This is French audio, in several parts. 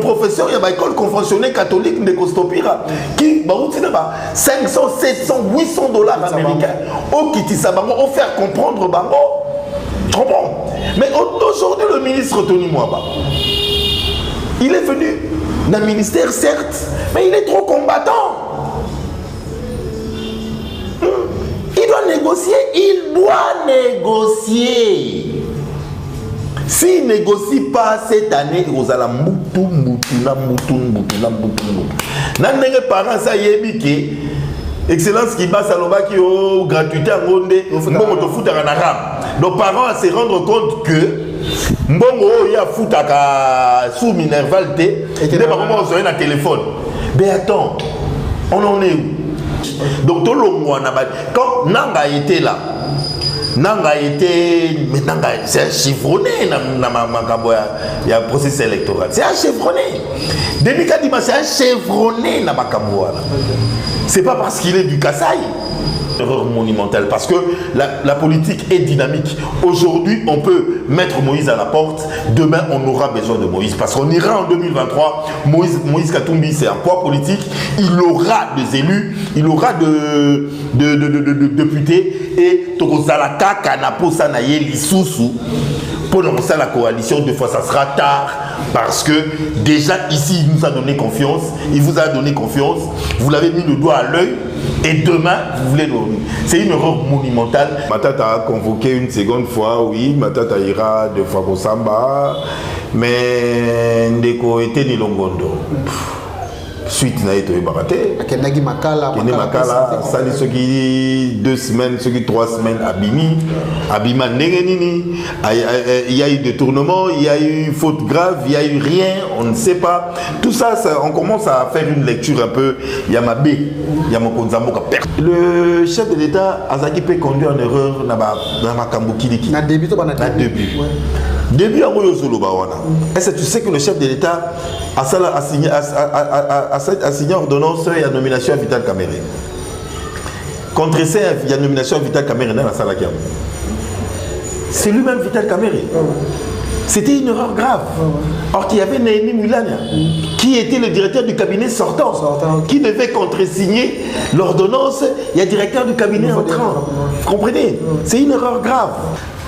professeur, il y a une école conventionnelle catholique de Costopira qui va 500, 700, 800 dollars américains au Kitisabango, au faire comprendre Bango. Tu comprends? Mais aujourd'hui, le ministre Tony Mwaba, il est venu dans le ministère, certes, mais il est trop combattant. Il doit négocier. S'il ne négocie pas cette année, vous allez Nandenge parents ça yébiki. Excellence qui bat Saloba qui au gratuité à Monde, Mbongo fout à Naram. Nos parents se rendre compte que Mbongo il a fout à sous Minerval T. Et des parents ont un téléphone. Mais attends, on en est où? Donc tout le monde quand Nanga était là. Nanga était, mais Nanga c'est un chevronné il y a un processus électoral. C'est un chevronné. Depuis Kadima c'est un chevronné na Makamboa. C'est pas parce qu'il est du Kasaï. Erreur monumentale parce que la politique est dynamique. Aujourd'hui, on peut mettre Moïse à la porte. Demain, on aura besoin de Moïse parce qu'on ira en 2023. Moïse Katumbi, c'est un poids politique. Il aura des élus, il aura de députés et Tokozalaka Kanapo Sanaye Lissousou. Pour lancer la coalition, deux fois ça sera tard parce que déjà ici il nous a donné confiance, il vous a donné confiance, vous l'avez mis le doigt à l'œil et demain vous voulez dormir. C'est une erreur monumentale. Matata a convoqué une seconde fois, oui, Matata ira deux fois pour Samba, mais Ndeko était ni Longondo. Suite n'a été baraté. Kenagi Makala, sali ceux qui 2 semaines, ceux qui 3 semaines, Abima Negenini. Il y a eu des tournements, il y a eu faute grave, il y a eu rien, on ne sait pas. Tout ça, on commence à faire une lecture un peu. Yamabe, Yamakonzamoka. Le chef de l'État, Azaki peut conduire en erreur dans ma Kambukiliki. Na début, Début à Moyozolo Bawana. Est-ce que tu sais que le chef de l'État a signé ordonnance et a nomination à Vital Kamere. Contre ça, il y a nomination à Vital Kamere dans la salle à Kiam. C'est lui-même Vital Kamere. C'était une erreur grave. Or qu'il y avait Néhémie Moulania, qui était le directeur du cabinet sortant, qui devait contresigner l'ordonnance. Il y a le directeur du cabinet entrant. Vous comprenez? C'est une erreur grave.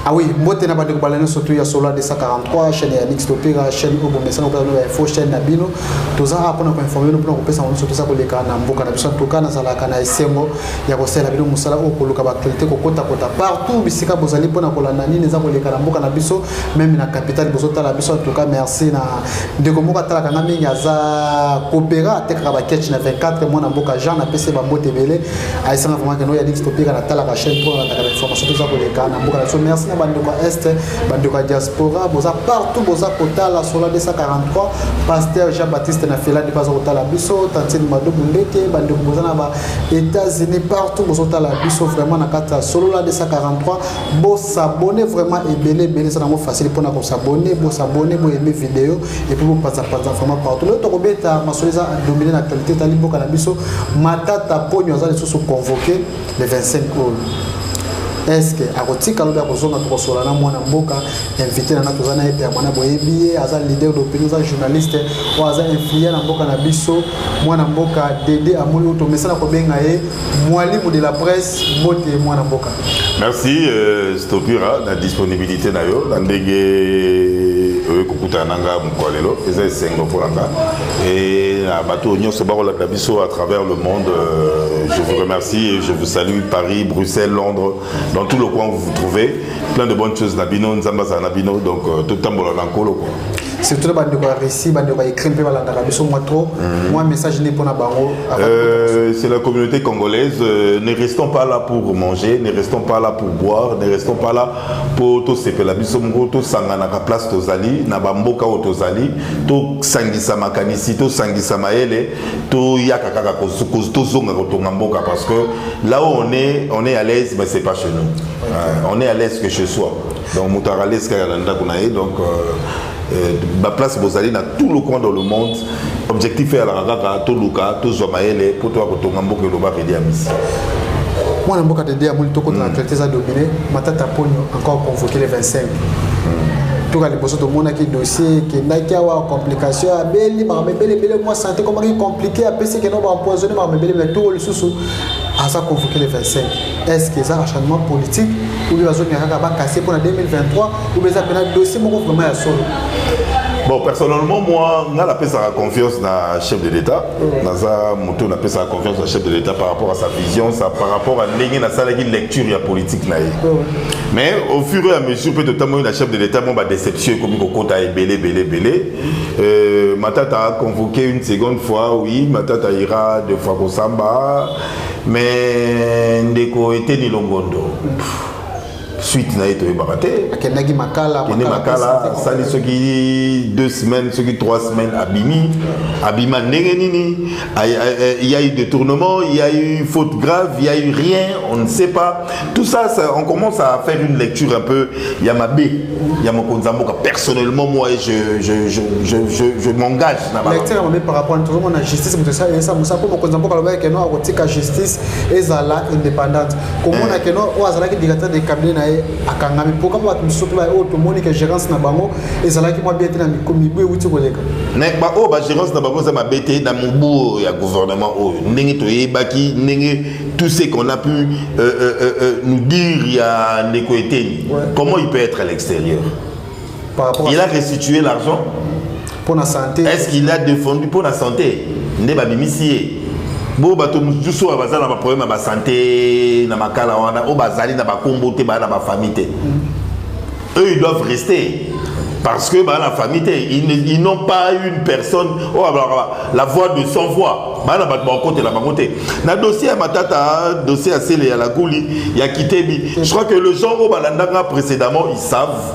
Ah oui, moi je suis surtout il y a Solar 243, chaîne Yannick Stopera, chaîne Obo Messana, info chaîne Nabino. Tous ça pour nous informer nous pour nous passer sur tout ça pour les cas na mboka na biso toka na sala kana esengo ya kosela bino musala o koluka ba qualité ko kota partout bisika bozali pona kolanda nini za koleka na mboka na biso même na capitale bozota la biso en tout cas merci na ndeko moka tala kana mingi aza coopéra tekra ba ketch na 24 mois na mboka Jean na PC ba mbote belé aisanga vraiment que no Yannick Stopera na tala ka chaîne pour na ta information tout ça pour les cas na mboka na merci. Bandeko Est, Bandeko Diaspora, boza partout, boza kota la Solar 243, Pasteur Jean-Baptiste Nafela de Baza Kota la Bisso, Tantine Madou Bundeke, Bandeko boza na États-Unis partout, boza Kota la Bisso vraiment na kata Solar 243, bo s'abonner vraiment et belé ça na facile pour na s'abonner, bo s'abonner, bo aimer vidéo et puis bo passer vraiment partout. Le to kobeta masoliza a dominer la qualité tali boka la Bisso, matata pogno za les sous convoqué le 25 août. Est-ce que à Rotika l'obia kozonga to kosolana mwana mboka invité na tozana ete ya mwana boyebi aza leader d'opinion za journaliste ou aza influent na mboka na biso mwana mboka Dédé Amuli to mesana ko benga ye mwalimu de la presse bote mwana mboka. Merci Stopira la disponibilité na yo na ndenge kokuta nanga mkolelo eza esengo polanga et na bato nyonso barola biso à travers le monde. Je vous remercie et je vous salue Paris, Bruxelles, Londres, dans tout le coin où vous vous trouvez. Plein de bonnes choses Nabino, Nzambaza Nabino, donc tout le temps bon l'ankolo. C'est tout le monde qui réussi, qui écrit moi message n'est pas bango. C'est la communauté congolaise. Ne restons pas là pour manger, ne restons pas là pour boire, ne restons pas là pour tout se faire la bisomgo, tout sanganaka place tozali, na bamboka tozali, tout sangisa makanisi, tout sangisa maele, tout yakaka kosuko, tout zonga kotongamboka parce que là où on est à l'aise, mais c'est pas chez nous. On est à l'aise que chez soi. Donc mutarales kayalanda kunae donc ma place Bozali dans tout le coin dans le monde. Objectif est à la raga, tout Luka, tout Zomaele, pour toi, pour ton gambo que l'on va aider à Miss. Moi, je suis dit à mon tour contre la qualité de dominé. Matata Pogno encore convoqué les 25. tout cas les personnes tout le monde qui dossier qui n'a qu'à avoir complication à belle moi santé comment il compliqué à penser que non va empoisonner mais tout le sous à ça convoquer les 25 est-ce que ça un changement politique ou bien zone va casser pour la 2023 ou bien ça un dossier vraiment à solo. Bon, personnellement, moi, on a la confiance dans le chef de l'État. On a la confiance dans le chef de l'État par rapport à sa vision, par rapport à la lecture et la politique. Mais au fur et à mesure, peut-être que le chef de l'État m'a déception comme il belé. Matata a convoqué une seconde fois, oui. Matata ira deux fois au Samba. Mais Ndeko était ni Longondo. Suite na été baraté Kenagi Makala sali ceux qui 2 semaines ceux qui 3 semaines abima nengenini il y a eu détournement il y a eu faute grave il y a eu rien on ne sait pas tout ça, on commence à faire une lecture un peu Yamabé Yamakonzamboka personnellement moi je m'engage par rapport à tout le monde la justice mais ça Moussa pour Konzamboka le que non a justice et zala indépendante comment on a que non ou azala qui directeur des cabinets akangami pourquoi pas misopla auto monique gérance na bango ezala ki moi bien na mikomibu euti koleka ne ba o ba gérance na bango za mabete na mubu ya gouvernement o ndenge to yebaki ndenge tout ce qu'on a pu nous dire il y a Ndeko Eteni comment il peut être à l'extérieur il a restitué l'argent pour la santé est-ce qu'il a défendu pour la santé ne ba bimisier bon bato mususu bazala ba problème ba santé na makala wana o bazali na ba kombote ba na ba famille eux ils doivent rester parce que bah la famille ils n'ont pas une personne oh la voix de sans voix bah na ba côté la côté na dossier à Matata dossier à Sele à la Gouli il y a Kitebi je crois que le gens au balandanga précédemment ils savent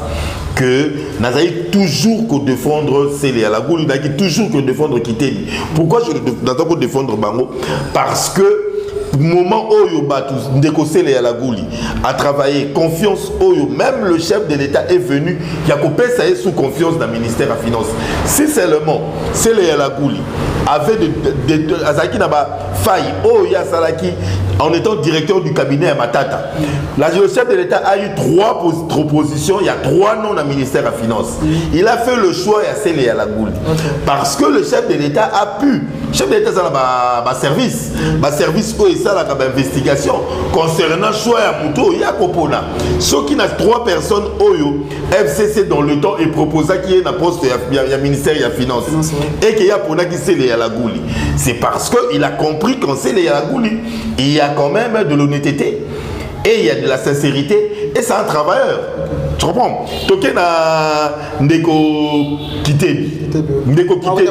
que Nazaï toujours que défendre Sele à la Gouli toujours que défendre Kitebi pourquoi je n'attends que défendre Bango parce que moment où Ndeko Sele à la Gouli a travaillé confiance même le chef de l'État est venu qui a coupé ça sous confiance dans le ministère de la Finance si seulement Sele à la Gouli avait Azaki Naba faille ya Salaki en étant directeur du cabinet à Matata le chef de l'État a eu 3 propositions il y a 3 noms dans le ministère de la Finance il a fait le choix à Sele à la Gouli parce que le chef de l'État a pu chef de l'État ça service ça la investigation concernant choix à Mouto il y a Kopona ceux qui n'a 3 personnes Oyo FCC dans le temps et proposa qui est dans poste il y a ministère de la Finance et qu'il y a pour qui Sele à la Gouli c'est parce que il a compris qu'en Sele à la Gouli il y a quand même de l'honnêteté et il y a de la sincérité et c'est un travailleur tu comprends toké na Ndeko Kitebi Ndeko Kitebi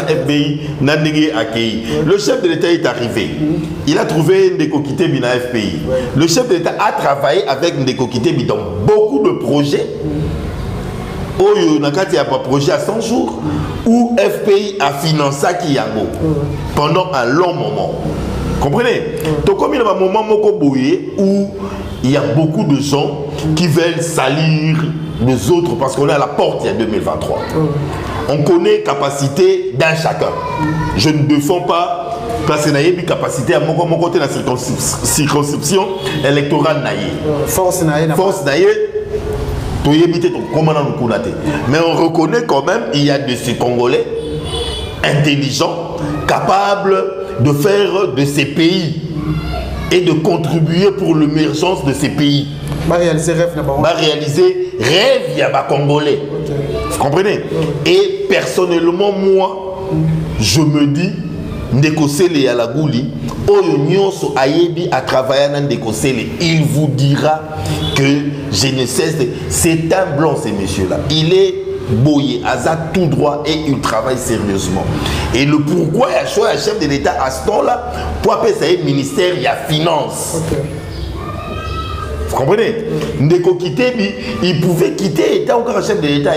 FBI na ndenge accueilli le chef de l'État est arrivé il a trouvé Ndeko Kitebi na FPI le chef de l'État a travaillé avec Ndeko Kitebi dans beaucoup de projets Oyo nakati a pas projet à 100 jours où FPI a financé Kiyango pendant un long moment. Comprenez? Donc comme il y a un moment où il y a beaucoup de gens qui veulent salir les autres parce qu'on est à la porte il y a 2023. On connaît capacité d'un chacun. Je ne défends pas parce que naïe capacité à mon côté la circonscription électorale naïe. Force naïe. Mais on reconnaît quand même il y a de ces Congolais intelligents, capables de faire de ces pays et de contribuer pour l'émergence de ces pays. Réaliser rêve, il y a des Congolais. Vous comprenez? Et personnellement, moi, je me dis, Ndeko Sele à la Gouli, Oyo Nyonso Ayebi a travaillé dans Ndeko Sele, il vous dira que je ne cesse de... C'est un blanc, ces messieurs-là. Il est boyé, Azad tout droit et il travaille sérieusement. Et le pourquoi il a choisi un chef de l'État à ce temps-là, pour appeler ça un ministère, il y a finance. Vous comprenez? Ndeko Kitebi, il pouvait quitter, il était encore un chef de l'État.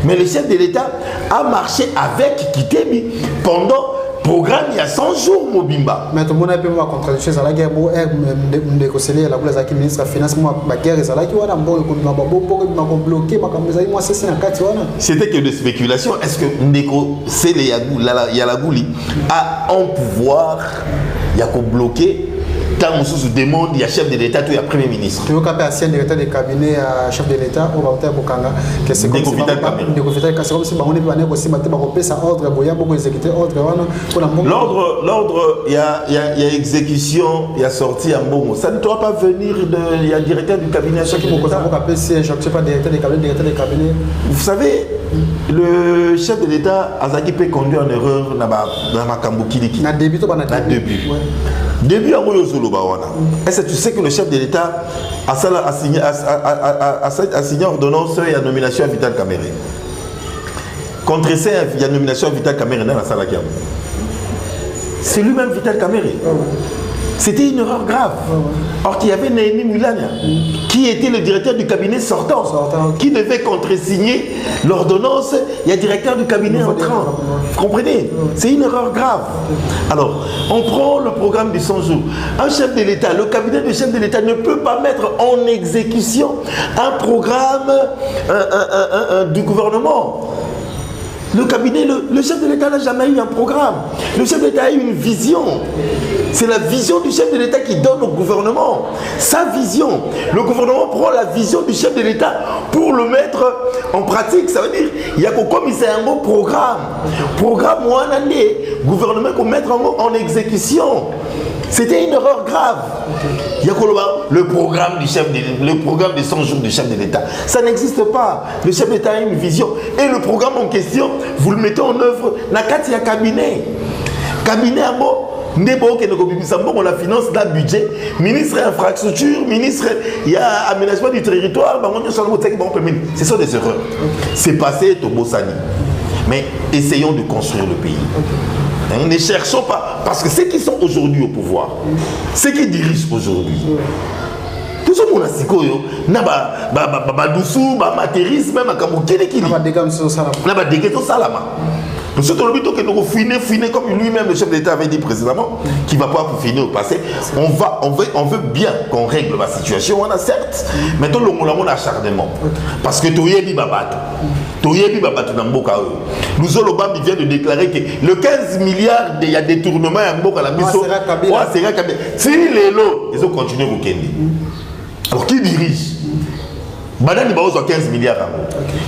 Mais le chef de l'État a marché avec Kitebi pendant programme il y a 100 jours Mobimba. Mais tout le monde a pu voir contradiction ça la guerre bon Ndeko Sele la boule zaki ministre finance moi la guerre ça la qui wana mbo ko mako bloqué mako mezali moi c'est na kati wana. C'était que de spéculation. Est-ce que Ndeko Sele ya la Gouli a en pouvoir ya ko bloquer Tant on demande, il y a chef de l'État, il y a Premier ministre. Tu veux qu'après ancien directeur de cabinet, chef de l'État, on va voter pour Kanga. C'est comme si on est aussi ordre, l'ordre, il y a exécution, il y a sortie en bon. Ça ne doit pas venir il y a directeur du cabinet. Je ne sais pas directeur de cabinet. Vous savez, le chef de l'État, Azaki peut conduire en erreur dans ma Kambukiliki. Dans le début. Début à est-ce que tu sais que le chef de l'État a signé ordonnance et a nomination à Vital Kamere. Contre ça, il y a nomination à Vital Kamere dans la salle. C'est lui-même Vital Kamere. C'était une erreur grave. Or qu'il y avait Néhémie Moulania, qui était le directeur du cabinet sortant, qui devait contresigner l'ordonnance. Il y a directeur du cabinet entrant. Vous comprenez? C'est une erreur grave. Alors, on prend le programme du 100 jours. Un chef de l'État, le cabinet du chef de l'État ne peut pas mettre en exécution un programme du gouvernement. Le cabinet, le chef de l'État n'a jamais eu un programme. Le chef de l'État a eu une vision. C'est la vision du chef de l'État qui donne au gouvernement. Sa vision. Le gouvernement prend la vision du chef de l'État pour le mettre en pratique. Ça veut dire, il y a comme c'est un bon programme. Programme ou un année, gouvernement qu'on mettre en exécution. C'était une erreur grave. Il y a le programme des 100 jours du chef de l'État. Ça n'existe pas. Le chef d'État a une vision. Et le programme en question, vous le mettez en œuvre. Il y a cabinet. Cabinet à mot. On la finance, la budget, ministre infrastructure, ministre, il y a aménagement du territoire, ce sont des erreurs. C'est passé au Bossani. Mais essayons de construire le pays. Ne cherchons pas, parce que ceux qui sont aujourd'hui au pouvoir, ceux qui dirigent aujourd'hui, tout ce monde a si quoi, matérialisme, même nous sommes dans le but que nous finir comme lui-même, le chef d'État avait dit précédemment, qui ne va pas finir au passé. On veut bien qu'on règle la situation, on a certes, mais tout le monde a un acharnement. Parce que Toyebi Babato, nous vient de déclarer que le 15 milliards, il y a des tournements à Mboka la mission. Si les lots, ils ont continué au Kendi. Alors qui dirige? Madame, il y a 15 milliards à moi.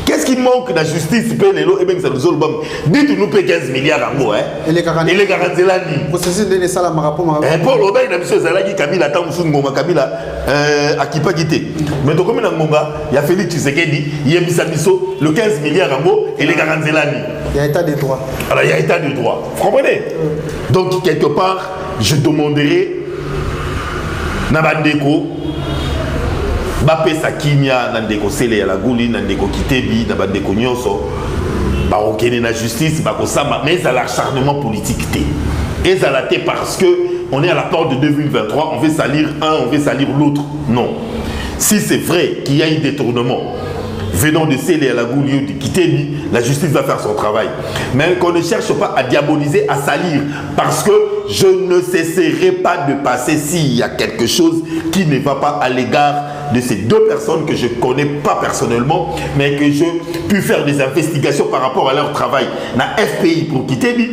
Qu'est-ce qui manque de la justice? Dites-nous paye 15 milliards à moi. Et les 40 zélani. Paul Robert, il a mis ce zélani, Kabila, Kabila, Akipa Gité. Mais comme il y a Félix Tshisekedi, il y a Misso, le 15 milliards à moi et les 40 zélani. Il y a état de droit. Alors il y a état de droit. Vous comprenez? Donc, quelque part, je demanderai Nabandeko. Bapesa kimia nandeko sele ya la guli nandeko kitebi na bandeko nyonso ba okene na justice ba kosamba mais à l'acharnement politique té et ça la té parce que on est à la porte de 2023 on veut salir un on veut salir l'autre. Non, si c'est vrai qu'il y a un détournement venant de Sélé à la Gouli ou de Kitebi, la justice va faire son travail. Mais qu'on ne cherche pas à diaboliser, à salir. Parce que je ne cesserai pas de passer s'il y a quelque chose qui ne va pas à l'égard de ces deux personnes que je ne connais pas personnellement, mais que je puis faire des investigations par rapport à leur travail. Na FPI pour Kitebi,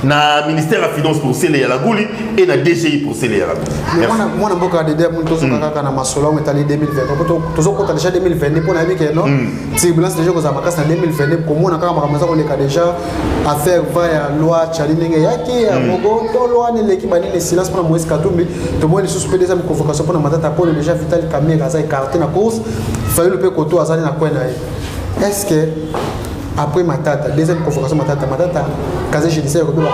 na ministère de la Finance pour Sélé à la Gouli et na DGI pour Sélé à la Gouli. Moi, je suis 2020 non turbulence déjà aux amakas en 2022 comme on a quand même déjà affaire va loi chalinenge yaki mogo to loi ne l'équipe ni silence pour Moïse Katumbi to moi les suspect des convocation pour matata pour déjà Vital Kamere za écarté na cause fallait le koto azali na quoi na est-ce que après matata deuxième convocation matata casier judiciaire de la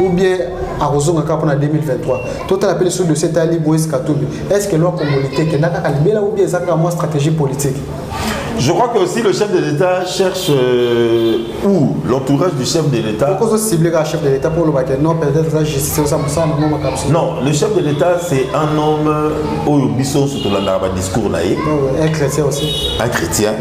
ou bien à Rozonga pour 2023. Tout à l'appel sur le dossier Tali Moïse Katumbi. Est-ce que loi communauté qui n'a qu'à calmer là ou bien ça une stratégie politique? Je crois que aussi le chef de l'État cherche ou l'entourage du chef de l'État. Pourquoi vous ciblez le chef de l'État pour le bac? Non, peut-être la justice ça non, le chef de l'État c'est un homme au biso sur le discours naïf. Un chrétien aussi. Un chrétien.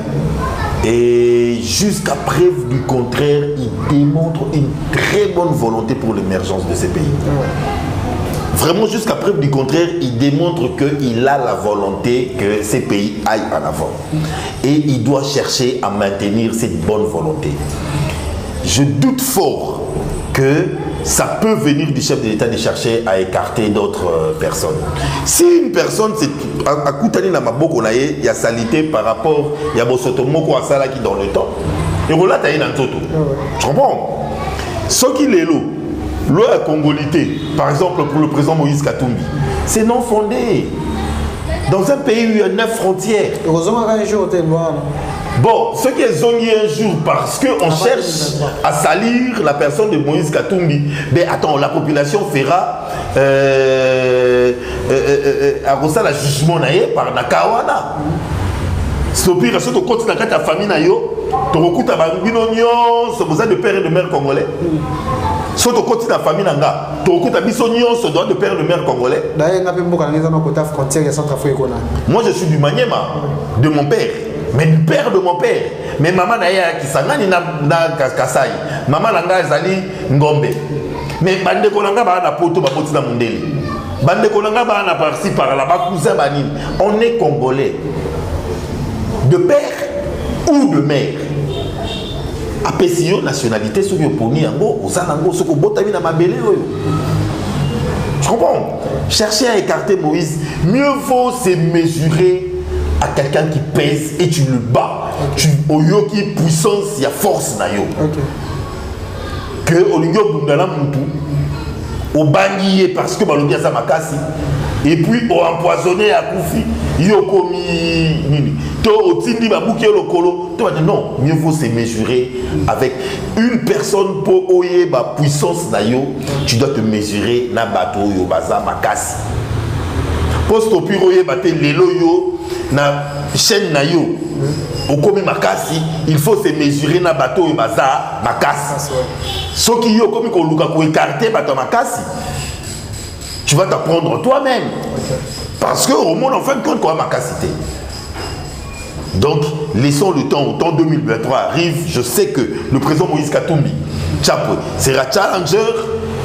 Et jusqu'à preuve du contraire, il démontre une très bonne volonté pour l'émergence de ces pays. Vraiment, jusqu'à preuve du contraire, il démontre qu'il a la volonté que ces pays aillent en avant. Et il doit chercher à maintenir cette bonne volonté. Je doute fort que ça peut venir du chef de l'État de chercher à écarter d'autres personnes. Si une personne a coutani na maboko na ye, il y a salité par rapport il y a bosoto moko asala qui dans le temps. Et voilà ta dans toto. Tu comprends? Ce qui est loi congolité, par exemple pour le président Moïse Katumbi, c'est non fondé. Dans un pays où il y a 9 frontières. Bon, ce qui est zongi un jour parce qu'on cherche à salir la personne de Moïse Katumbi, mais attends, la population fera à ça la jugement par Nakawana. C'est au pire, si tu continues à ta famille, tu recoues ta c'est besoin de père et de mère congolais. Si tu continues à ta famille, tu recoues ta bisognon, c'est droit de père et de mère congolais. Moi, je suis du Maniema, de mon père. Mais du père de mon père. Mais maman n'a qui s'angani na Kasai. Maman n'a zali ngombe. Mais bande kolanga ba na poto ba poti na mundeli. Bande kolanga ba na par-ci par là ba cousin banine. On est congolais. De père ou de mère. Apesio nationalité sur yo poni yango, osanango soko botami na mabele oyo. Tu comprends? Chercher à écarter Moïse, mieux vaut se mesurer à quelqu'un qui pèse et tu le bats. Tu au yo qui puissance, il y a force na yo. Que au lieu bundala mutu au bangier parce que balobia sa makasi et puis au empoisonné à Koufi yo komi nini to otindi babuki lokolo to non, mieux vaut se mesurer avec une personne pour oyer ba puissance na yo, tu dois te mesurer na bato yo baza makasi. Poste au pire oyer baté lelo yo na chaîne na yo okomi makasi, il faut se mesurer na bateau et baza makasi. Ce qui yo komi ko luka ko écarter bateau makasi, tu vas t'apprendre toi-même. Parce que au monde en fin de compte quoi makasité. Donc laissons le temps, au temps 2023 arrive, je sais que le président Moïse Katumbi Tchapwe sera challenger.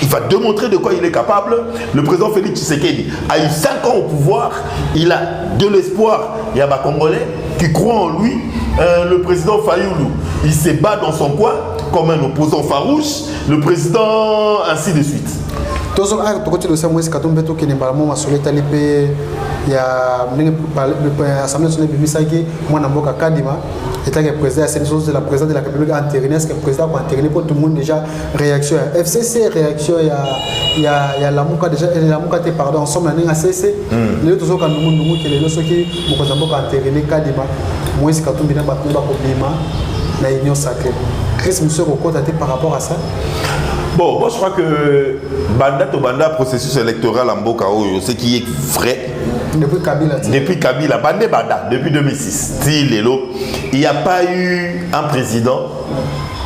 Il va démontrer de quoi il est capable. Le président Félix Tshisekedi a eu 5 ans au pouvoir. Il a de l'espoir. Il y a des Congolais qui croient en lui. Le président Fayoulou, il se bat dans son coin comme un opposant farouche. Le président, ainsi de suite. Il y a l'Assemblée nationale de Kadima, étant que le président de la présidente de la République entériné, est-ce que le président a entériné pour tout le monde déjà réaction FCC, réaction, il y a la Mouka déjà, la Mouka pardon, ensemble, il y a CC, les autres qui ont qui les autres qui ont entériné Kadima, moi, c'est quand on vient à la union sacrée. Qu'est-ce que monsieur Rokota par rapport à ça? Bon, moi je crois que Banda processus électoral en Mboka, ce qui est vrai. Depuis Kabila, depuis 2006, il n'y a pas eu un président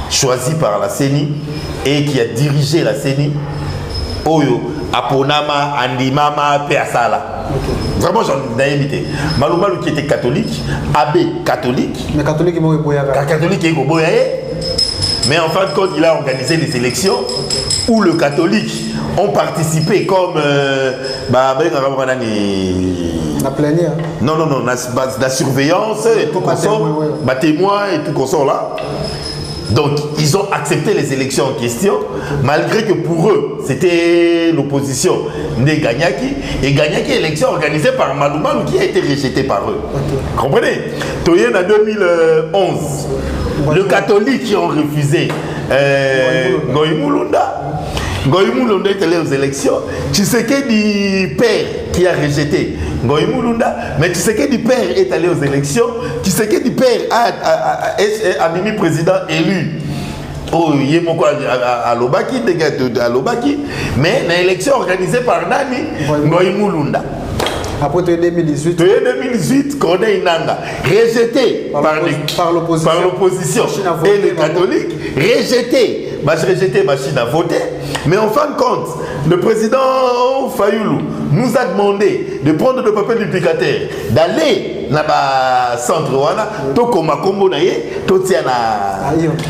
choisi par la CENI et qui a dirigé la CENI. Oyo, Aponama, Andimama, Peasala. Vraiment, j'en ai invité. Maloumalou qui était catholique, Abbé catholique. Mais catholique, il m'a catholique, il m'a mais en fin de compte, il a organisé des élections où les catholiques ont participé comme la plénière. Non, la surveillance et tout consort, témoins et tout consort là. Donc, ils ont accepté les élections en question, malgré que pour eux, c'était l'opposition de Ganyaki. Et Ganyaki, élection organisée par Maloumalou qui a été rejetée par eux. Comprenez? Toyen en 2011, les catholiques qui ont refusé Ngoïmoulunda. Ngoïmoulunda est allé aux élections. Tshisekedi père qui a rejeté Ngoïmoulunda, mais Tshisekedi père est allé aux élections. Tshisekedi père a mis président élu. Oh, il est à Lobaki, à Lobaki, mais l'élection organisée par Nani Ngoïmoulunda. Après 2018, Corneille Nanga, rejeté par l'opposition et les catholiques, rejeté machine à voter. Mais en fin de compte, le président Fayoulou nous a demandé de prendre le papier duplicataire, d'aller dans le centre,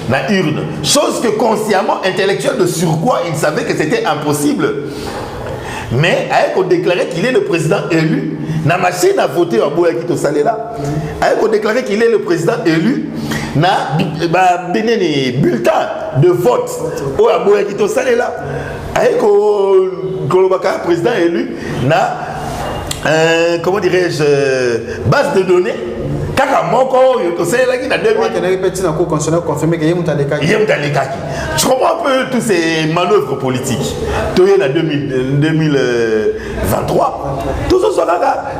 na urne. Chose que consciemment, intellectuel de surcroît, il savait que c'était impossible. Mais avec on déclarait qu'il est le président élu, la machine à voter à Boya qui te salé là. Avec on déclarait qu'il est le président élu, na benene bulletin de vote o aboya ki to salela ay ko baka président élu na comment dirais-je base de données kaka moko yo to salela ki na 2000 qui n'a répété na cour constitutionnelle confirmé que yemu talekaki je comprends un peu tous ces manœuvres politiques toye na 2023 tout ça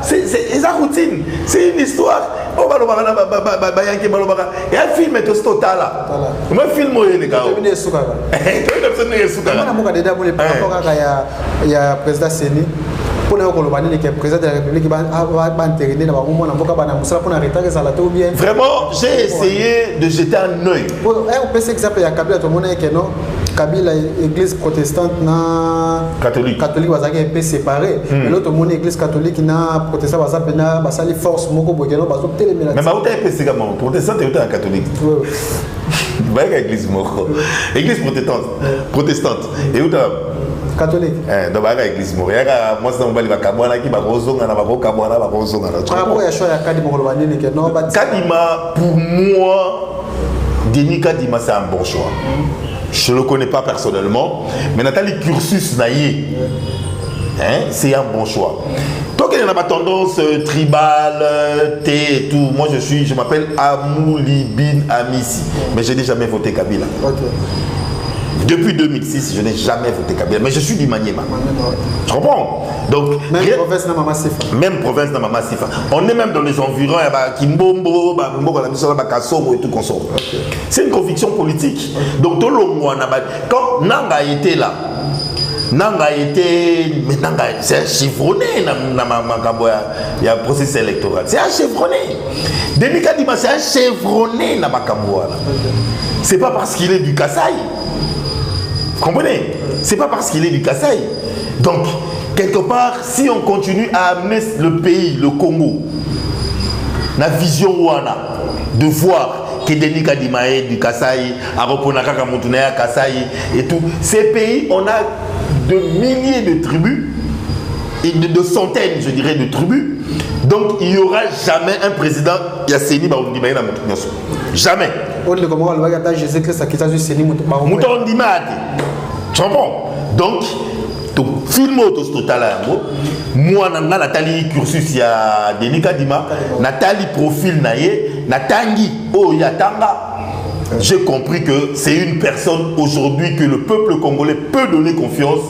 c'est la routine c'est une histoire on va le voir là bayanki balobaka et un film est total là moi film moyen les gars tu il y a président Seni pour le président de la République vraiment j'ai essayé de jeter un œil Kabila église protestante na catholique bazaki un peu séparé mais l'autre mon église catholique na protestant bazapena basali force moko bokeno bazo telemela mais ba uta un peu c'est comme protestant et uta catholique ba église moko église protestante et uta catholique donc ba église moko ya moi ça mbali ba kabwana ki ba kozonga na ba kabwana ba kozonga na par rapport à choix ya Kadima ko banini ke non ba Kadima pour moi Denis Kadima c'est un bon choix. Je ne le connais pas personnellement, mais Nathalie Cursus Naïe, c'est un bon choix. Tant qu'il y a pas tendance tribale, thé et tout, moi je m'appelle Amoulibine Amissi, mais je n'ai jamais voté Kabila. Okay. Depuis 2006, je n'ai jamais voté Kabila, mais je suis du Maniema. Tu comprends? Donc, même province de Mama Sifa. Même province de Mama Sifa. On est même dans les environs, il y a Kimbombo, Kassomo et tout qu'on sort. C'est une conviction politique. Donc, tout le monde, quand Nanga était là, Nanga était. Mais Nanga, c'est un chevronné, il y a un processus électoral. C'est un chevronné. Denis Kadima, c'est un chevronné, c'est pas parce qu'il est du Kasaï. Vous comprenez? C'est pas parce qu'il est du Kasaï. Donc, quelque part, si on continue à amener le pays, le Congo, la vision Wana, de voir que Denis Kadima est du Kasaï, Aroponaka Montunea, Kasaï et tout, ces pays, on a de milliers de tribus, et de centaines, je dirais, de tribus. Donc, il n'y aura jamais un président Yasseni Baoundimaï dans Montunea. Jamais. Tu comprends? Donc, film total moi Nathalie cursus ya Denis Kadima Nathalie profil naie Natangi oh yatanga j'ai compris que c'est une personne aujourd'hui que le peuple congolais peut donner confiance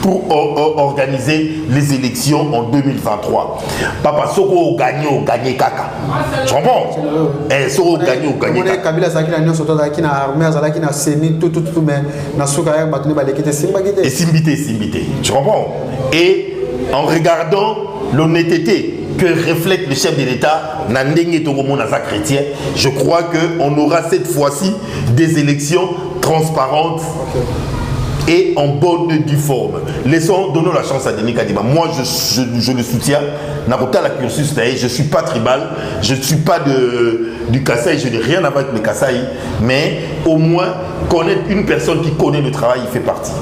pour organiser les élections en 2023. Papa Soko gagné kaka. Tu comprends? Eh Soko gagné kaka. Kabila Zaki na nyoso to Zaki na armée Zaki na seni tout mais na suka ya batuni balekite simbagite. Et simbité. Tu comprends? Et en regardant l'honnêteté que reflète le chef de l'État, chrétien, je crois qu'on aura cette fois-ci des élections transparentes et en bonne due forme. Donnons la chance à Denis Kadima. Moi, je le soutiens. Nakota la cursus, je ne suis pas tribal, je ne suis pas du Kasaï, je n'ai rien à voir avec le Kasaï, mais au moins connaître une personne qui connaît le travail, il fait partie.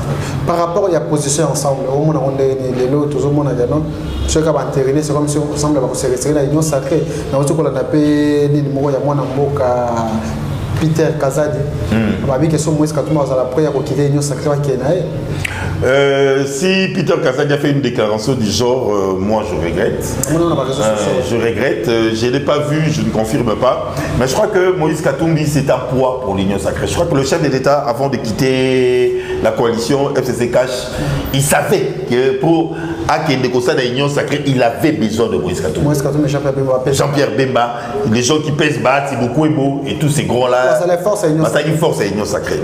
Par rapport à la position ensemble, au monde on est les autres, tout le monde a dit non. C'est comme si on semble se retirer la union sacrée. Dans ce qu'on a appelé ni numéro ya mwana mboka Peter Kazadi. Babi que son Moïse Katumba à la prière pour quitter l'union sacrée qui est si Peter Kazadi a fait une déclaration du genre, moi je regrette. Je regrette, je ne l'ai pas vu, je ne confirme pas. Mais je crois que Moïse Katumbi c'est un poids pour l'union sacrée. Je crois que le chef de l'État, avant de quitter la coalition FCC Cash, il savait que pour l'union sacrée, il avait besoin de Moïse Katumbi. Jean-Pierre Bemba, les gens qui pèsent Bati, Bokwebo et tous ces grands-là. Ça a une force à l'union sacrée.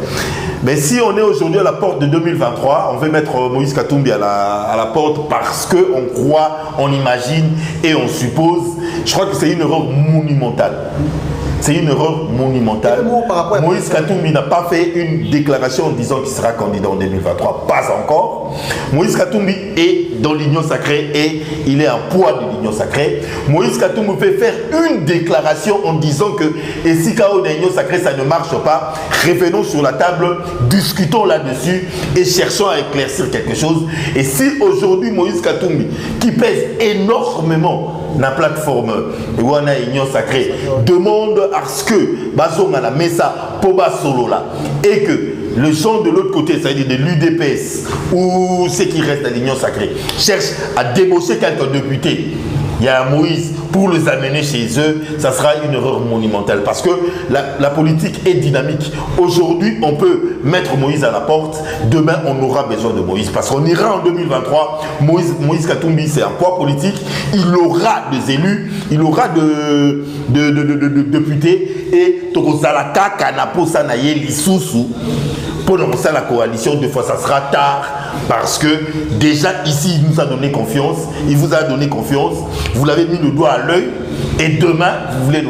Mais si on est aujourd'hui à la porte de 2023, on veut mettre Moïse Katumbi à la porte parce qu'on croit, on imagine et on suppose. Je crois que c'est une erreur monumentale. C'est une erreur monumentale. Moïse Katumbi n'a pas fait une déclaration en disant qu'il sera candidat en 2023. Pas encore. Moïse Katumbi est dans l'union sacrée et il est un poids de l'union sacrée. Moïse Katumbi peut faire une déclaration en disant que et si KO de l'union sacrée ça ne marche pas, revenons sur la table, discutons là-dessus et cherchons à éclaircir quelque chose. Et si aujourd'hui Moïse Katumbi, qui pèse énormément la plateforme wana union sacrée demande à ce que bazonga la mesa poba solo là et que les gens de l'autre côté, c'est-à-dire de l'UDPS ou ceux qui restent à l'union sacrée, cherchent à débaucher quelques députés. Il y a Moïse, pour les amener chez eux, ça sera une erreur monumentale parce que la politique est dynamique. Aujourd'hui, on peut mettre Moïse à la porte, demain, on aura besoin de Moïse parce qu'on ira en 2023. Moïse Katumbi, c'est un poids politique, il aura des élus, il aura de députés et Tokozalaka Kanapo Sanaye Lissousou. Pour lancer la coalition, deux fois, ça sera tard parce que déjà ici, il nous a donné confiance, il vous a donné confiance, vous l'avez mis le doigt à l'œil et demain, vous voulez le...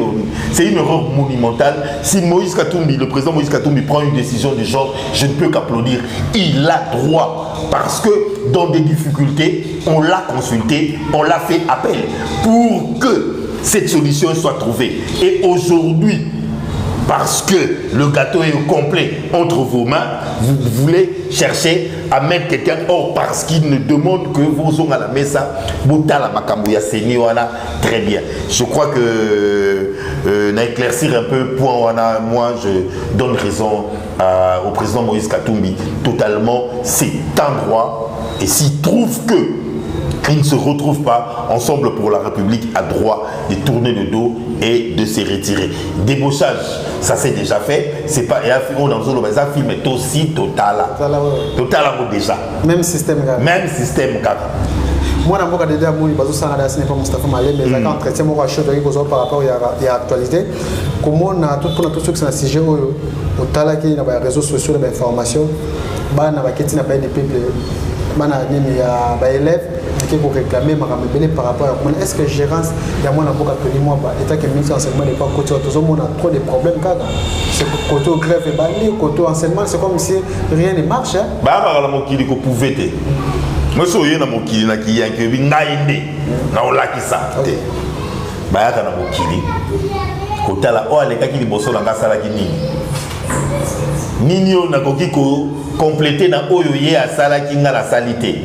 C'est une erreur monumentale. Si Moïse Katumbi, le président Moïse Katumbi prend une décision du genre, je ne peux qu'applaudir. Il a droit parce que dans des difficultés, on l'a consulté, on l'a fait appel pour que cette solution soit trouvée. Et aujourd'hui, parce que le gâteau est complet entre vos mains, vous voulez chercher à mettre quelqu'un hors parce qu'il ne demande que vos ongles à la mesa. Très bien. Je crois que d'éclaircir un peu point moi je donne raison au président Moïse Katumbi. Totalement, c'est un droit. Et s'il trouve que ils ne se retrouvent pas ensemble pour la République à droit de tourner le dos et de se retirer. Débauchage, ça c'est déjà fait. C'est pas et on dans un film est aussi total. Total déjà. Même système. Même système. Moi, je suis déjà venu à ce Mustafa Malé, mais j'ai un entretien par rapport à l'actualité. Comment on a tout ce qui est un sujet au talent qui est dans les réseaux sociaux, dans l'information, dans les peuples, dans les élèves qui vont réclamer par rapport à comment est-ce que gérance il y a moins d'avocat que moi état que ministre enseignement n'est pas côté tout on a trop de problèmes quand c'est côté grève et bali côté enseignement c'est comme si rien ne marche hein bah la mokili ko pouvait te moi soyez na mokili na ki yanke bi ngainde na olaki sa te ba ya kana mokili côté la o ale kaki liboso na ngasala ki nini on a koki ko compléter na oyo ye asala ki ngala salité.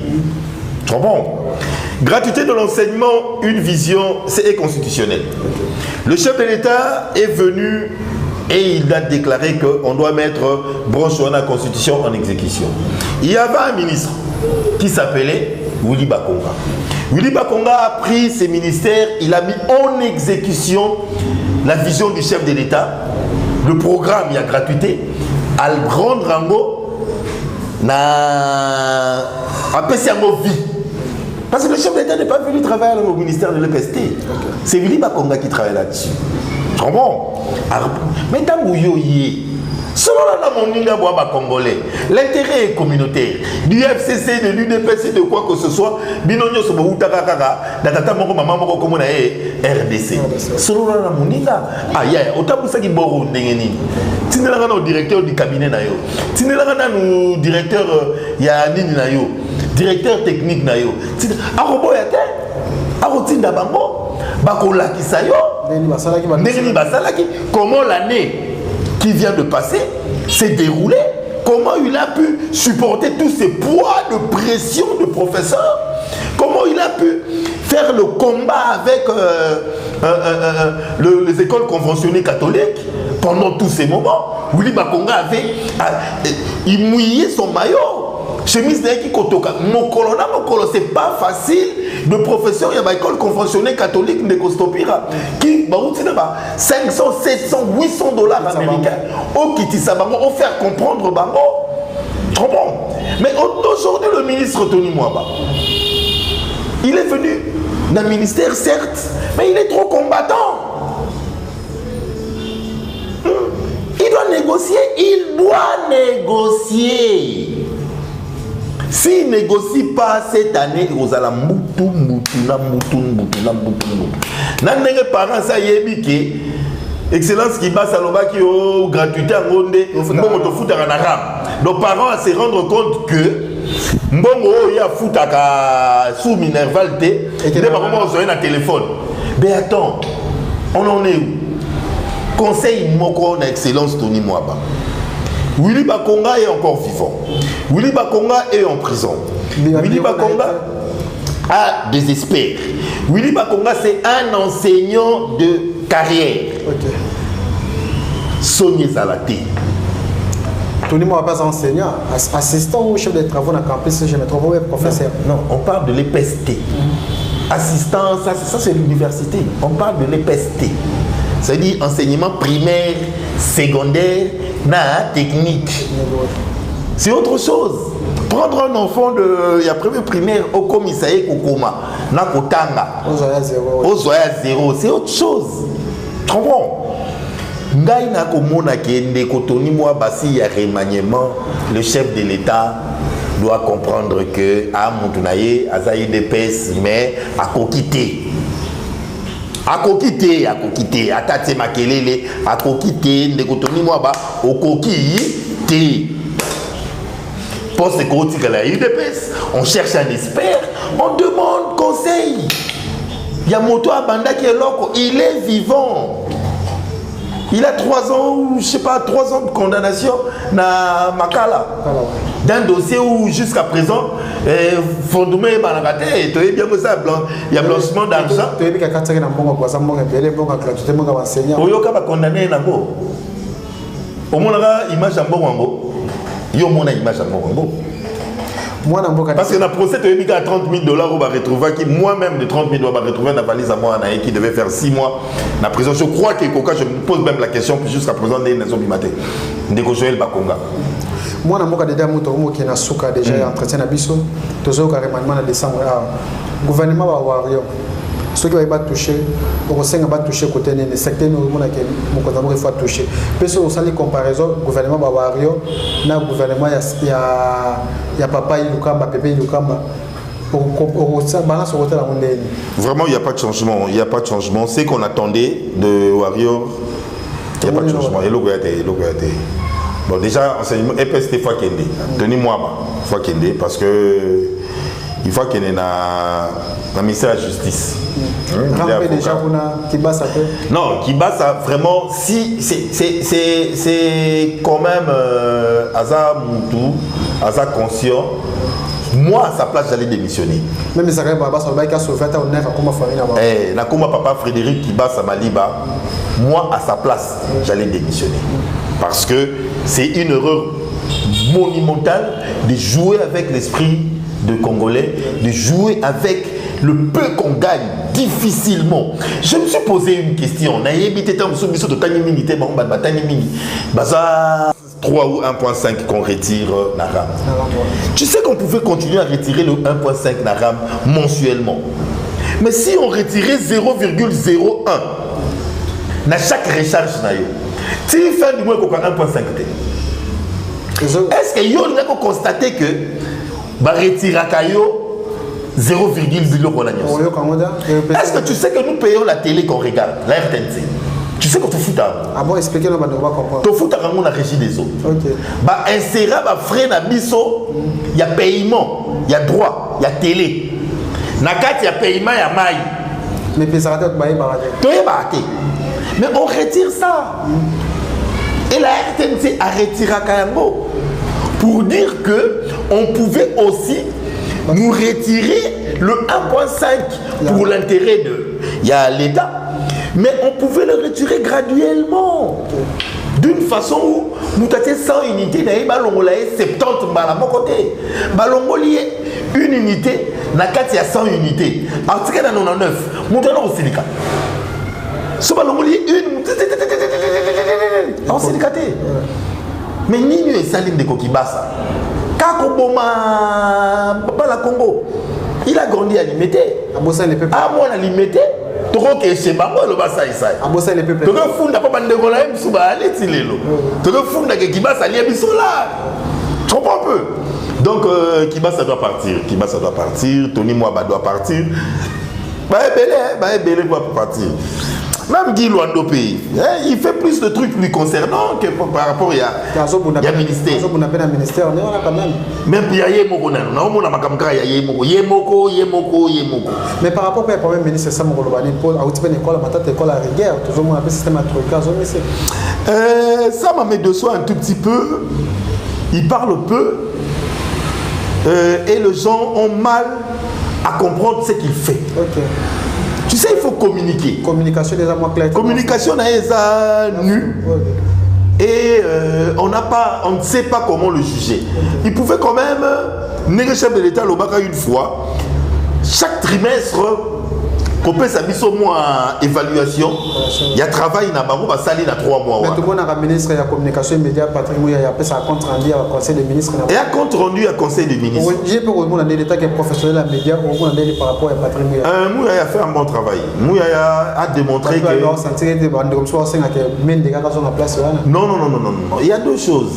Trop bon. Gratuité de l'enseignement, une vision, c'est constitutionnel. Le chef de l'État est venu et il a déclaré qu'on doit mettre branche sur la Constitution en exécution. Il y avait un ministre qui s'appelait Willy Bakonga. Willy Bakonga a pris ses ministères, il a mis en exécution la vision du chef de l'État, le programme, il y a gratuité, à le rendre rango na appeler vie. Parce que le chef d'État n'est pas venu travailler au ministère de l'EPST. C'est Willy Bakonga qui travaille là-dessus. Tu comprends? Mais dans Bouyoye, selon la moninga boaba congolais, l'intérêt est communautaire. Du FCC, de l'UDPC, de quoi que ce soit, binonyo sobo utakakaka, datata moko maman moko comme on a RDC. Selon la moninga, aïe, autant pour ça qui boro n'engeni. Tinelanga no directeur du cabinet na yo. Tinelanga no directeur ya nini na yo. Directeur technique na yo. Arobo ya te. Arotinda bango. Bakola kisayo. Nengeni basalaki. Comment l'année qui vient de passer s'est déroulée? Comment il a pu supporter tous ces poids de pression de professeurs? Comment il a pu faire le combat avec les écoles conventionnées catholiques pendant tous ces moments? Willy Bakonga avait il mouillait son maillot. Chemise qui kotoka. Mokolo, c'est pas facile de professeur, il y a une école conventionnelle catholique de Costopira qui 500, 700, 800 dollars américains au Kitisabango, au faire comprendre Bango. Trop bon. Mais aujourd'hui, le ministre Tony Mwaba, il est venu d'un ministère, certes, mais il est trop combattant. Il doit négocier, il doit négocier. S'il ne négocie pas cette année, vous allez Nandenge parents ça yebiki excellence qui passe à l'obaki au gratuité à monde mbongo fout à ram. Donc parents se rendre compte que mbongo ya fout à sous minerval te et pas comment on a un téléphone. Mais attends, on en est où? Conseil moko na excellence Tony Mwaba. Willy Bakonga est encore vivant. Willy Bakonga est en prison. Willy Bakonga a des experts. Willy Bakonga, c'est un enseignant de carrière. Ok. Sonia Zalate. Tony moi pas enseignant, assistant ou chef de travaux dans le campus, je me trouve professeur. Non, on parle de l'EPST. Assistant, ça c'est l'université. On parle de l'EPST. C'est-à-dire enseignement primaire, secondaire, technique. C'est autre chose. Prendre un enfant de la première primaire au commissariat Kokoma, na Kotanga, au Zoya 0, c'est autre chose. Tu comprends? Ngai na komona kende kotoni moi basi ya remaniement, le chef de l'État doit comprendre que à Montunaye azaï de pèse mais à kokité. À kokité, à tate makelele, à kokité, ne kotoni moi ba au kokité. Pour ce côté que la UDPS, on cherche un expert, on demande conseil. Il y a Moto Abanda qui est loco, il est vivant. Il a 3 ans, ou je sais pas, 3 ans de condamnation na Makala. D'un dossier où jusqu'à présent, Fondoumé Banagate, tu es bien que ça, il y a blanchiment d'argent. Tu es bien que tu Oyoka va condamner Nango. Au moins, image en bon. Yo mon image en bon. Parce que dans le procès, tu as mis à $30 000, on va retrouver qui, moi-même de 30 000, on va retrouver dans la valise à moi, qui devait faire 6 mois dans la prison. Je crois que Koka, je me pose même la question, puis jusqu'à présent, il y a des maté. Ndeko Joël Bakonga. Moi, je suis déjà qui na souka déjà entretien na biso. Tozo carrément na décembre. Gouvernement va avoir ceux qui vont toucher, au sein va toucher côté des secteurs nous on a que mon compte il faut toucher. Parce que au sein des comparaisons, gouvernement va avoir na gouvernement il y a papa Ilukamba, Pepe Ilukamba. Vraiment, il n'y a pas de changement. Il n'y a pas de changement. C'est qu'on attendait de Warrior. Il n'y a pas de changement. Bon, déjà, enseignement, EPST faut qu'il y ait. Tenez-moi, il faut qu'il y ait parce que il faut qu'il y ait un ministère de la Justice. Déjà, Kibasa non, Kibasa, vraiment, si c'est quand même Aza Moutou, Aza conscient. Moi, à sa place, j'allais démissionner. Même si ça a sauvé na comme papa Frédéric Kibasa Maliba, moi, à sa place, j'allais démissionner. Parce que c'est une erreur monumentale de jouer avec l'esprit de Congolais, de jouer avec le peu qu'on gagne difficilement. Je me suis posé une question. 3 ou 1.5 qu'on retire Naram. Tu sais qu'on pouvait continuer à retirer le 1.5 Naram mensuellement. Mais si on retirait 0,01 dans chaque recharge, tu fais du moins 1.5. Est-ce que vous avez constaté que retirer 0,0 Est-ce que tu sais que nous payons la télé qu'on regarde, la RTNC? Tu sais qu'on te fout à ah bon, expliquez-nous, on va comprendre. Tu fout à la régie des eaux. Ok. Bah, insérera, bah, frais na biso, il y a paiement, il y a droit, il y a télé. Nakat, il y a paiement, il y a maille. Mais puis ça va être baillé, mais on retire ça. Et la RTNC a retiré Kayango pour dire qu'on pouvait aussi nous retirer le 1.5 pour l'intérêt de l'État. Mais on pouvait le retirer graduellement. D'une façon où nous avons 100 unités, nous avons 70 à mon côté. Nous avons une unité, nous avons 100 unités. Article 99, nous avons un syndicat. Si nous avons une, on syndicaté. Mais ni nous saline de Kokibasa. Kakoboma, Papa la Congo, il a grandi à Limité. À moi, à Limité. Tu vois que c'est pas moi le basa ici. Tu vois que pas bande de là même souba aller tilelo. Tu vois que Kibasa ali bisola. Tu comprends un peu. Donc Kibasa doit partir. Kibasa doit partir. Tony Mwaba doit partir. Bah Belé doit partir. Même Guy Luando pays, il fait plus de trucs lui concernant que par rapport à il ministère. Même il y a Yemoko, mais par rapport au premier ministre, ça m'a dit Paul, à l'école, l'école à rigueur, toujours mon système à ça m'a mis de soi un tout petit peu. Il parle peu et les gens ont mal à comprendre ce qu'il fait. Ok. Tu sais, il faut communiquer. Communication déjà moins claire. Communication est nue. Et on ne sait pas comment le juger. Il pouvait quand même, le chef de l'État, une fois, chaque trimestre, qu'on peut s'habiller au moins évaluation, il y a travail dans Barou, va salir dans 3 mois. Mais tout le monde a ministre de la communication immédiate, Patrick Mouya, il y a un compte rendu au Conseil des ministres. Et un compte rendu au Conseil des ministres. J'ai pas au l'État qui est professionnel en médias, au moins par rapport à Patrick Mouya. Mouya a fait un bon travail. Mouya a démontré que. Non. Il y a 2 choses.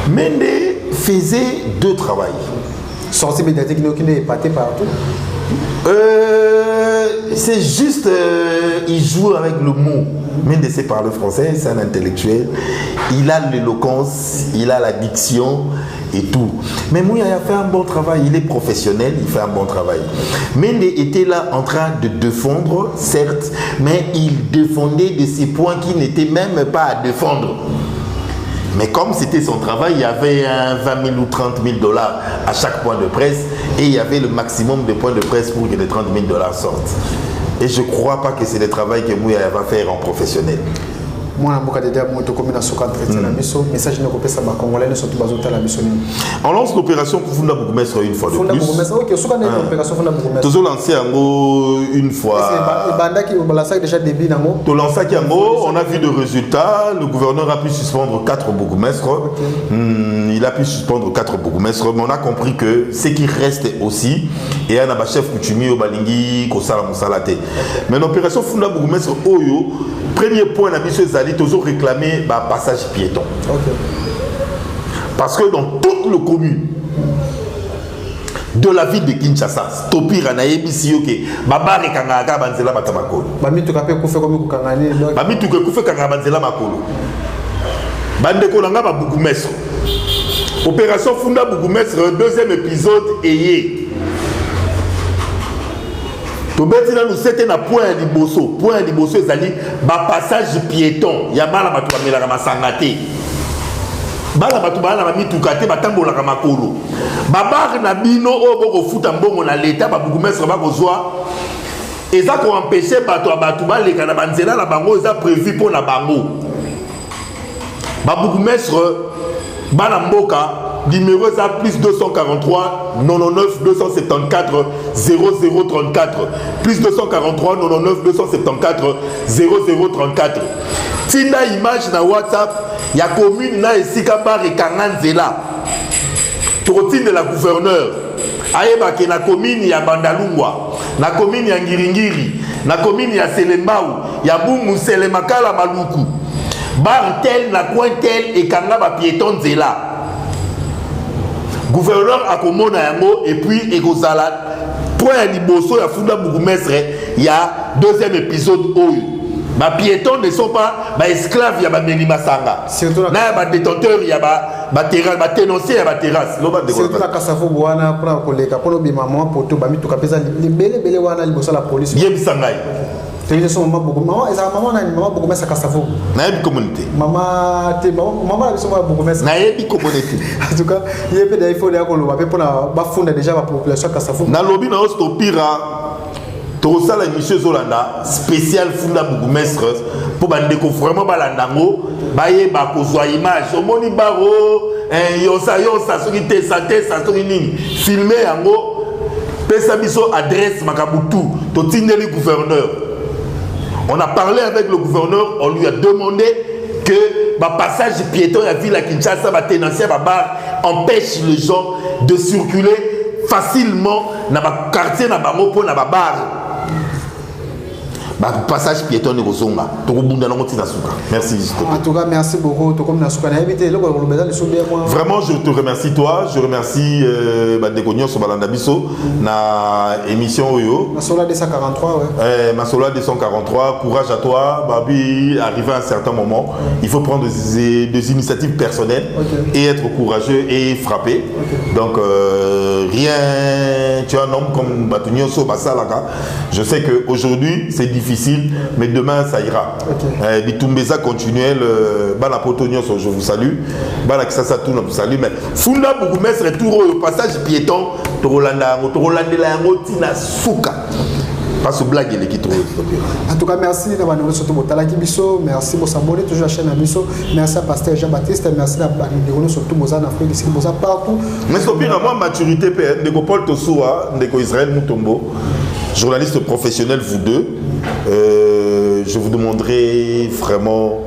Mende faisait 2 travail. Sortie médiatique qui n'est épaté partout. C'est juste, il joue avec le mot. Mende sait parler français, c'est un intellectuel. Il a l'éloquence, il a la diction et tout. Mais Mouya a fait un bon travail, il est professionnel, il fait un bon travail. Mende était là en train de défendre, certes, mais il défendait de ces points qui n'étaient même pas à défendre. Mais comme c'était son travail, il y avait un 20 000 ou 30 000 $ à chaque point de presse et il y avait le maximum de points de presse pour que les 30 000 $ sortent. Et je ne crois pas que c'est le travail que Mouya va faire en professionnel. Moi, on lance l'opération Kufunda Bougumestre une fois de plus. Toujours lancé une fois. On a vu de résultats. Le gouverneur a pu suspendre 4 bourgmestres. Il a pu suspendre 4 bourgmestres. Mais on a compris que ce qui reste aussi, et un chef coutumier au Balingi, Kosala Moussalate. Mais l'opération Kufunda Bougumestre Oyo, premier point, la mission est toujours réclamer un passage piéton. Okay. Parce que dans toute la commune de la ville de Kinshasa, Topira na yebisi yoke, babare kangaka banzela batamakolo. Bamitu kape kufe komi kukangani. Bamitu ke kufe kangaka banzela makolo. Bandeko langa ba bougumestre. Opération Funda Bougumestre, 2e épisode ayé. Tobetina nous c'était na point liboso ezali ba passage piéton ya bala batu bamela masangate bala batu bala ba mitukate batambola ka makolo babar na bino o boko futa mbongo na leta ba bougumestre ba kozwa eza ko empêcher bato baleka na banzela na bango eza prévu pour na bango ba bougumestre bana mboka numéro ça plus 243 99 274 0034 plus 243 99 274 0034. Tina image na WhatsApp ya commune na esika bar ekanganzela trotine de la gouverneur ayeba ke na commune ya Bandalungwa, na commune ya Ngiringiri, na commune ya Selembao, ya Bumu Selemakala Maluku bar tel na coin tel ekanga ba piéton zela. Gouverneur a commandé un mot et puis Egozala point liboso ya Funda Bougumestre il y a 2e épisode oyo. Ba piétons ne sont pas ba esclaves ya ba Melima Sanga. Na ba détenteurs ya ba terrasse ba tenancier ya ba terrasse. Surtout la Kasafo Bwana pour koleka pour bima moi poto ba mitu kapesa libele wana liboso la police. Yeb Sangai. C'est son maman beaucoup. Maman, et sa maman na maman beaucoup mais ça Kasafo. Na yebi communauté. Maman la biso beaucoup mais na yebi communauté. En tout cas, il y a des faut ya ko lo ba pe pona ba funda déjà la population Kasafo. Na lobby na Ostopira to sala émission Zolanda spécial Funda Bougumestre pour bandeko vraiment balandango baye ba kozwa image omoni baro yosa soki te santé ça soki nini filmer yango pesa biso adresse makabutu to tindeli gouverneur. On a parlé avec le gouverneur, on lui a demandé que le passage piéton à la ville à Kinshasa, le tenancier bar empêche les gens de circuler facilement dans le quartier, dans le bar. Passage piéton de Rosonga. Merci. En tout cas, merci beaucoup. Vraiment, je te remercie toi. Je remercie Badekognon sur Balandabiso na émission Oyo. Masola 243, ouais. Masola 243. Courage à toi, Babi. Arrivé à un certain moment, il faut prendre des initiatives personnelles et être courageux et frapper. Donc, rien. Tu es un homme comme Batunyoso Basalaka. Je sais qu'aujourd'hui, c'est difficile. difficile, mais demain ça ira. Bitumbeza continuel, Bana Potonios, je vous salue. Bana Kisasa tout nous salue. Mais Funda Bougumès retour au passage piéton, Torolanda Yango Tina Souka. Pas ce blague il est qui trouve. En tout cas, merci d'avoir nous surtout pour Talaki Bisso, merci pour s'abonner toujours à la chaîne Bisso, merci à Pasteur Jean-Baptiste, merci d'avoir nous surtout pour en Afrique, ici pour ça partout. Mais c'est pire à moi maturité PN, de Paul Tosoua, de Israël Moutombo, journaliste professionnel vous deux. Je vous demanderai vraiment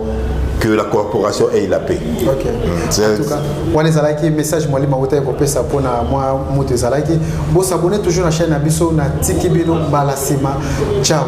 que la corporation ait la paix. Ok. En tout cas, moi les alaki message moi les maouta et ça pour moi moto alaki. Bon s'abonner toujours à la chaîne Abisso na Tiki Bino Balasima. Ciao.